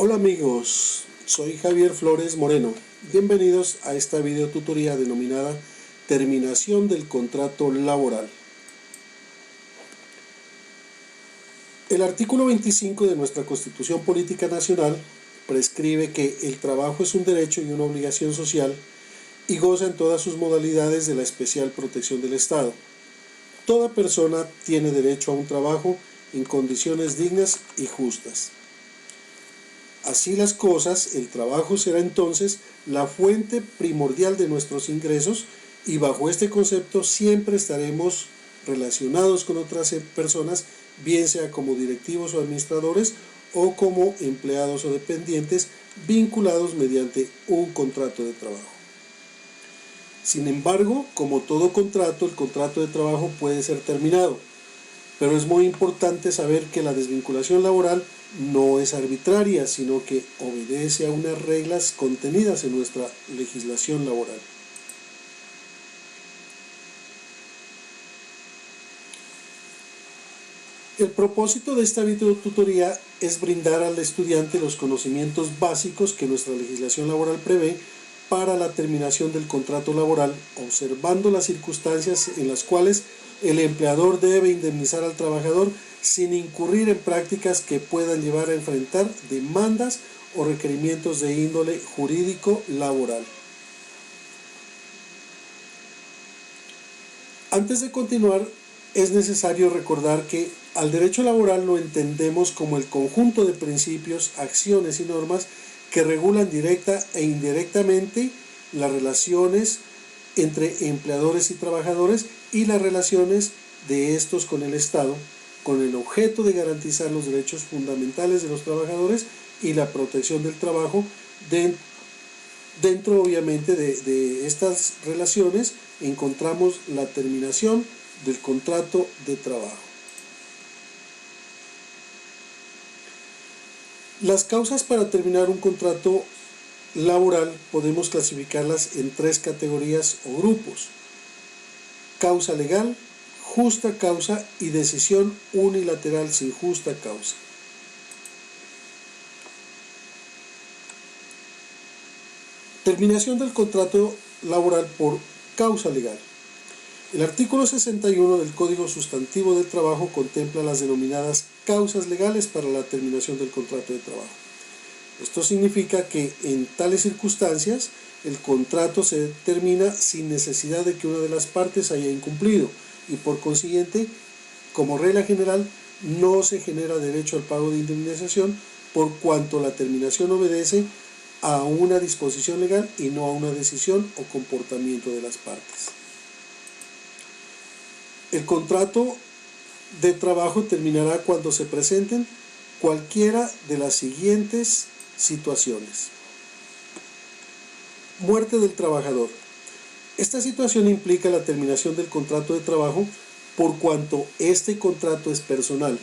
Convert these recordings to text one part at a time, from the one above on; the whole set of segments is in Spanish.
Hola amigos, soy Javier Flores Moreno. Bienvenidos a esta videotutoría denominada Terminación del contrato laboral. El artículo 25 de nuestra Constitución Política Nacional prescribe que el trabajo es un derecho y una obligación social y goza en todas sus modalidades de la especial protección del Estado. Toda persona tiene derecho a un trabajo en condiciones dignas y justas. Así las cosas, el trabajo será entonces la fuente primordial de nuestros ingresos y bajo este concepto siempre estaremos relacionados con otras personas, bien sea como directivos o administradores o como empleados o dependientes vinculados mediante un contrato de trabajo. Sin embargo, como todo contrato, el contrato de trabajo puede ser terminado, pero es muy importante saber que la desvinculación laboral no es arbitraria, sino que obedece a unas reglas contenidas en nuestra legislación laboral. El propósito de esta videotutoría es brindar al estudiante los conocimientos básicos que nuestra legislación laboral prevé para la terminación del contrato laboral, observando las circunstancias en las cuales el empleador debe indemnizar al trabajador sin incurrir en prácticas que puedan llevar a enfrentar demandas o requerimientos de índole jurídico laboral. Antes de continuar, es necesario recordar que al derecho laboral lo entendemos como el conjunto de principios, acciones y normas que regulan directa e indirectamente las relaciones entre empleadores y trabajadores y las relaciones de estos con el Estado, con el objeto de garantizar los derechos fundamentales de los trabajadores y la protección del trabajo. Dentro obviamente de estas relaciones encontramos la terminación del contrato de trabajo. Las causas para terminar un contrato laboral podemos clasificarlas en tres categorías o grupos: causa legal, justa causa y decisión unilateral sin justa causa. Terminación del contrato laboral por causa legal. El artículo 61 del Código Sustantivo del Trabajo contempla las denominadas causas legales para la terminación del contrato de trabajo. Esto significa que en tales circunstancias el contrato se termina sin necesidad de que una de las partes haya incumplido y por consiguiente, como regla general, no se genera derecho al pago de indemnización por cuanto la terminación obedece a una disposición legal y no a una decisión o comportamiento de las partes. El contrato de trabajo terminará cuando se presenten cualquiera de las siguientes situaciones. Muerte del trabajador. Esta situación implica la terminación del contrato de trabajo por cuanto este contrato es personal,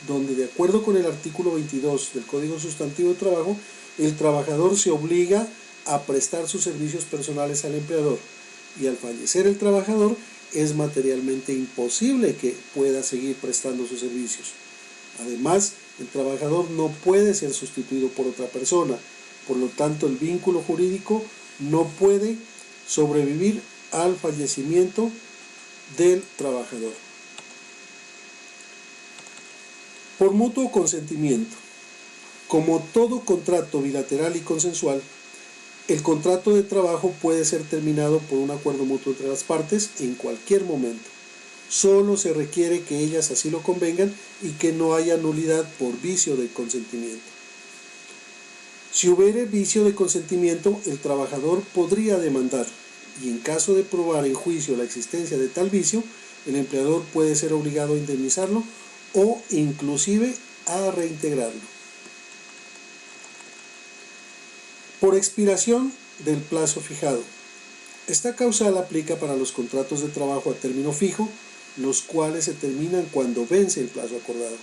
donde de acuerdo con el artículo 22 del Código Sustantivo de Trabajo, el trabajador se obliga a prestar sus servicios personales al empleador y al fallecer el trabajador es materialmente imposible que pueda seguir prestando sus servicios. Además, el trabajador no puede ser sustituido por otra persona, por lo tanto el vínculo jurídico no puede sobrevivir al fallecimiento del trabajador. Por mutuo consentimiento. Como todo contrato bilateral y consensual, el contrato de trabajo puede ser terminado por un acuerdo mutuo entre las partes en cualquier momento. Solo se requiere que ellas así lo convengan y que no haya nulidad por vicio de consentimiento. Si hubiere vicio de consentimiento, el trabajador podría demandar y en caso de probar en juicio la existencia de tal vicio, el empleador puede ser obligado a indemnizarlo o inclusive a reintegrarlo. Por expiración del plazo fijado. Esta causal aplica para los contratos de trabajo a término fijo, los cuales se terminan cuando vence el plazo acordado.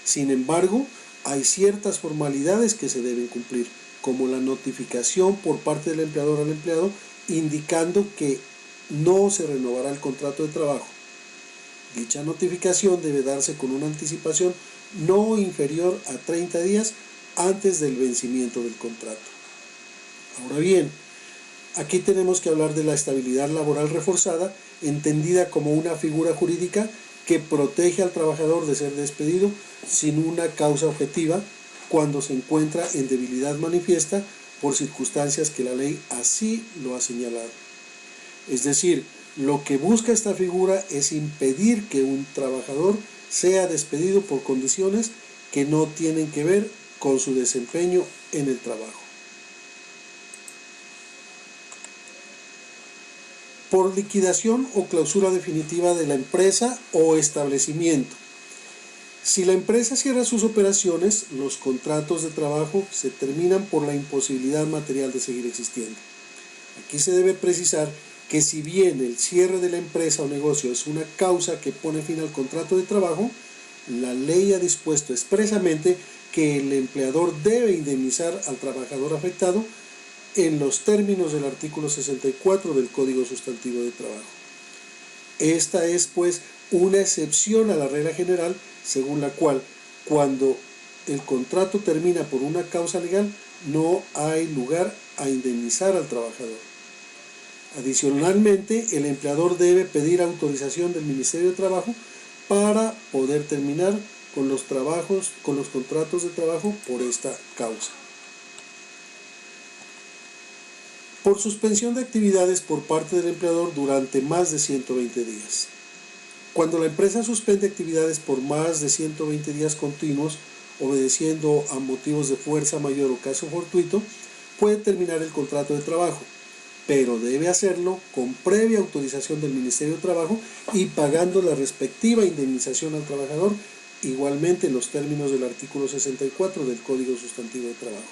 Sin embargo, hay ciertas formalidades que se deben cumplir, como la notificación por parte del empleador al empleado, indicando que no se renovará el contrato de trabajo. Dicha notificación debe darse con una anticipación no inferior a 30 días antes del vencimiento del contrato. Ahora bien, aquí tenemos que hablar de la estabilidad laboral reforzada, entendida como una figura jurídica que protege al trabajador de ser despedido sin una causa objetiva cuando se encuentra en debilidad manifiesta por circunstancias que la ley así lo ha señalado. Es decir, lo que busca esta figura es impedir que un trabajador sea despedido por condiciones que no tienen que ver con su desempeño en el trabajo. Por liquidación o clausura definitiva de la empresa o establecimiento. Si la empresa cierra sus operaciones, los contratos de trabajo se terminan por la imposibilidad material de seguir existiendo. Aquí se debe precisar que si bien el cierre de la empresa o negocio es una causa que pone fin al contrato de trabajo, la ley ha dispuesto expresamente que el empleador debe indemnizar al trabajador afectado en los términos del artículo 64 del Código Sustantivo de Trabajo. Esta es, pues, una excepción a la regla general según la cual, cuando el contrato termina por una causa legal, no hay lugar a indemnizar al trabajador. Adicionalmente, el empleador debe pedir autorización del Ministerio de Trabajo para poder terminar con los contratos de trabajo por esta causa. Por suspensión de actividades por parte del empleador durante más de 120 días. Cuando la empresa suspende actividades por más de 120 días continuos, obedeciendo a motivos de fuerza mayor o caso fortuito, puede terminar el contrato de trabajo, pero debe hacerlo con previa autorización del Ministerio de Trabajo y pagando la respectiva indemnización al trabajador, igualmente en los términos del artículo 64 del Código Sustantivo de Trabajo.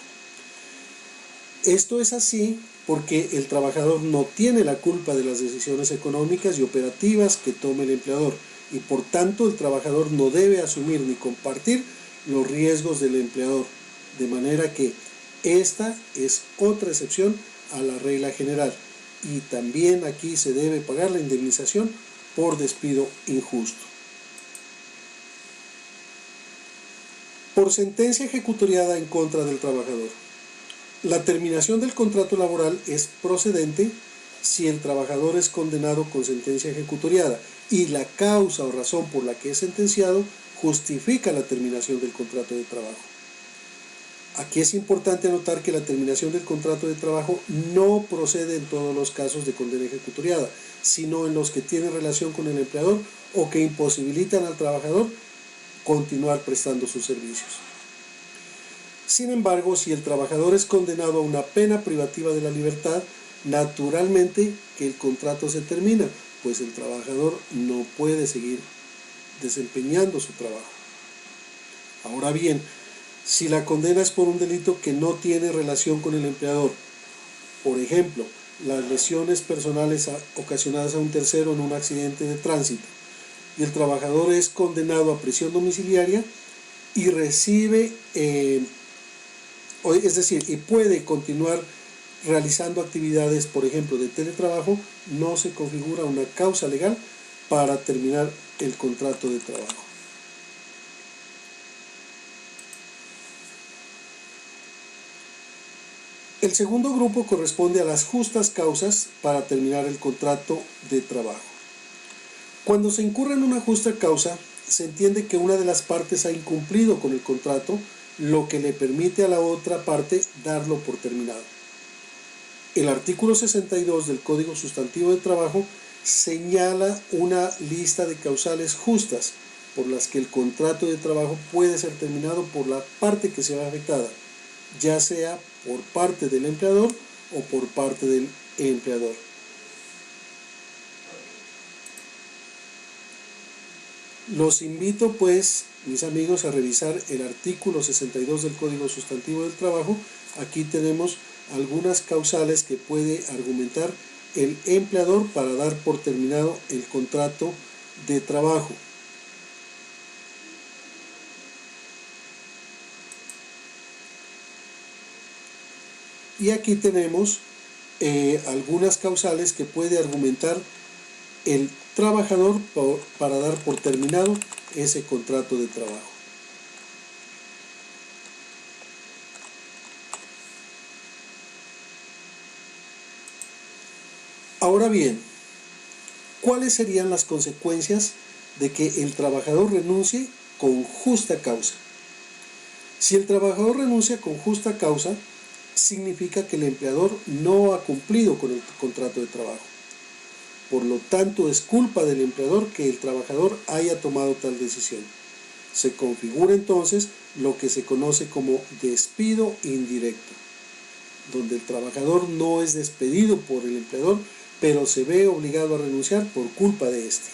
Esto es así porque el trabajador no tiene la culpa de las decisiones económicas y operativas que tome el empleador y por tanto el trabajador no debe asumir ni compartir los riesgos del empleador, de manera que esta es otra excepción a la regla general y también aquí se debe pagar la indemnización por despido injusto. Por sentencia ejecutoriada en contra del trabajador. La terminación del contrato laboral es procedente si el trabajador es condenado con sentencia ejecutoriada y la causa o razón por la que es sentenciado justifica la terminación del contrato de trabajo. Aquí es importante anotar que la terminación del contrato de trabajo no procede en todos los casos de condena ejecutoriada, sino en los que tienen relación con el empleador o que imposibilitan al trabajador continuar prestando sus servicios. Sin embargo, si el trabajador es condenado a una pena privativa de la libertad, naturalmente que el contrato se termina, pues el trabajador no puede seguir desempeñando su trabajo. Ahora bien, si la condena es por un delito que no tiene relación con el empleador, por ejemplo, las lesiones personales ocasionadas a un tercero en un accidente de tránsito, y el trabajador es condenado a prisión domiciliaria y recibe, y puede continuar realizando actividades, por ejemplo, de teletrabajo, no se configura una causa legal para terminar el contrato de trabajo. El segundo grupo corresponde a las justas causas para terminar el contrato de trabajo. Cuando se incurre en una justa causa, se entiende que una de las partes ha incumplido con el contrato, lo que le permite a la otra parte darlo por terminado. El artículo 62 del Código Sustantivo de Trabajo señala una lista de causales justas por las que el contrato de trabajo puede ser terminado por la parte que se ve afectada, ya sea por parte del empleador o por parte del empleador. Los invito, pues, mis amigos, a revisar el artículo 62 del Código Sustantivo del Trabajo. Aquí tenemos algunas causales que puede argumentar el empleador para dar por terminado el contrato de trabajo. Y aquí tenemos algunas causales que puede argumentar el trabajador para dar por terminado ese contrato de trabajo. Ahora bien, ¿cuáles serían las consecuencias de que el trabajador renuncie con justa causa? Si el trabajador renuncia con justa causa, significa que el empleador no ha cumplido con el contrato de trabajo. Por lo tanto, es culpa del empleador que el trabajador haya tomado tal decisión. Se configura entonces lo que se conoce como despido indirecto, donde el trabajador no es despedido por el empleador, pero se ve obligado a renunciar por culpa de este.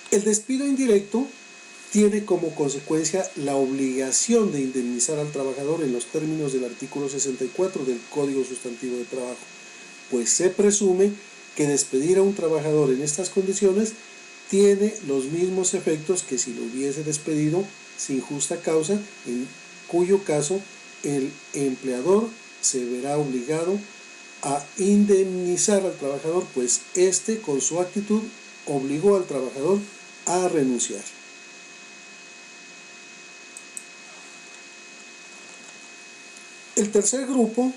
El despido indirecto tiene como consecuencia la obligación de indemnizar al trabajador en los términos del artículo 64 del Código Sustantivo de Trabajo, pues se presume que despedir a un trabajador en estas condiciones tiene los mismos efectos que si lo hubiese despedido sin justa causa, en cuyo caso el empleador se verá obligado a indemnizar al trabajador, pues éste con su actitud obligó al trabajador a renunciar. El tercer grupo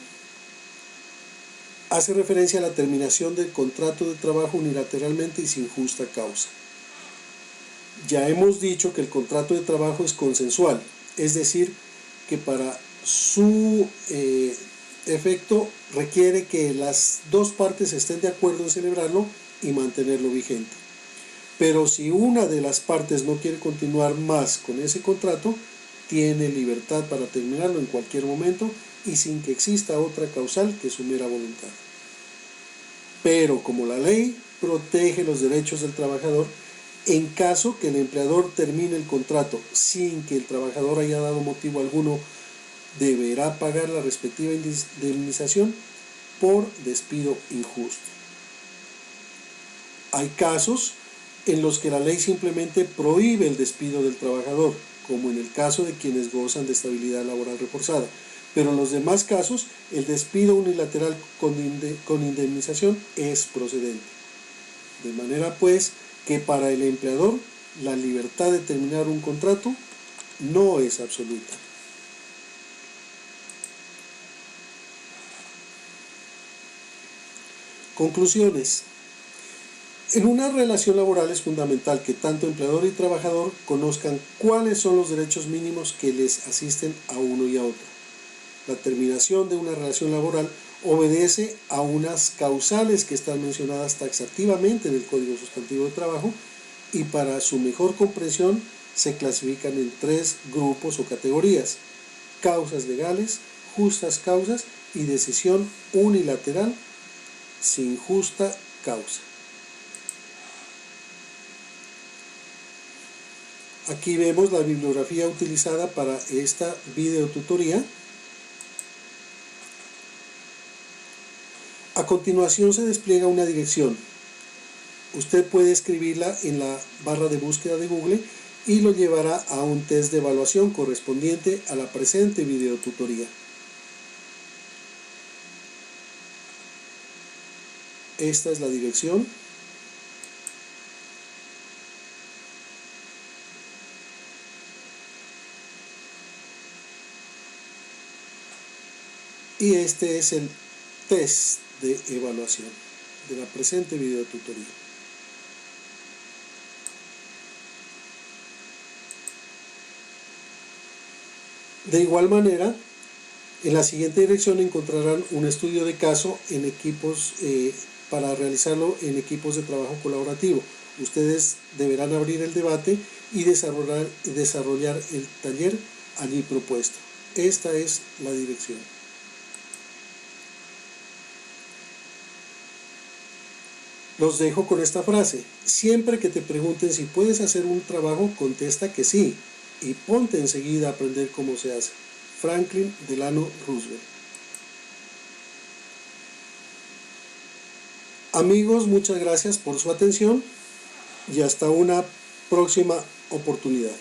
hace referencia a la terminación del contrato de trabajo unilateralmente y sin justa causa. Ya hemos dicho que el contrato de trabajo es consensual, es decir, que para su efecto requiere que las dos partes estén de acuerdo en celebrarlo y mantenerlo vigente. Pero si una de las partes no quiere continuar más con ese contrato, tiene libertad para terminarlo en cualquier momento y sin que exista otra causal que su mera voluntad. Pero como la ley protege los derechos del trabajador, en caso que el empleador termine el contrato sin que el trabajador haya dado motivo alguno, deberá pagar la respectiva indemnización por despido injusto. Hay casos en los que la ley simplemente prohíbe el despido del trabajador, como en el caso de quienes gozan de estabilidad laboral reforzada, pero en los demás casos el despido unilateral con indemnización es procedente. De manera pues que para el empleador la libertad de terminar un contrato no es absoluta. Conclusiones. En una relación laboral es fundamental que tanto empleador y trabajador conozcan cuáles son los derechos mínimos que les asisten a uno y a otro. La terminación de una relación laboral obedece a unas causales que están mencionadas taxativamente en el Código Sustantivo de Trabajo y para su mejor comprensión se clasifican en 3 grupos o categorías: causas legales, justas causas y decisión unilateral sin justa causa. Aquí vemos la bibliografía utilizada para esta videotutoría. A continuación se despliega una dirección. Usted puede escribirla en la barra de búsqueda de Google y lo llevará a un test de evaluación correspondiente a la presente videotutoría. Esta es la dirección. Y este es el test de evaluación de la presente videotutoría. De igual manera, en la siguiente dirección encontrarán un estudio de caso en equipos para realizarlo en equipos de trabajo colaborativo. Ustedes deberán abrir el debate y desarrollar el taller allí propuesto. Esta es la dirección. Los dejo con esta frase: siempre que te pregunten si puedes hacer un trabajo, contesta que sí y ponte enseguida a aprender cómo se hace. Franklin Delano Roosevelt. Amigos, muchas gracias por su atención y hasta una próxima oportunidad.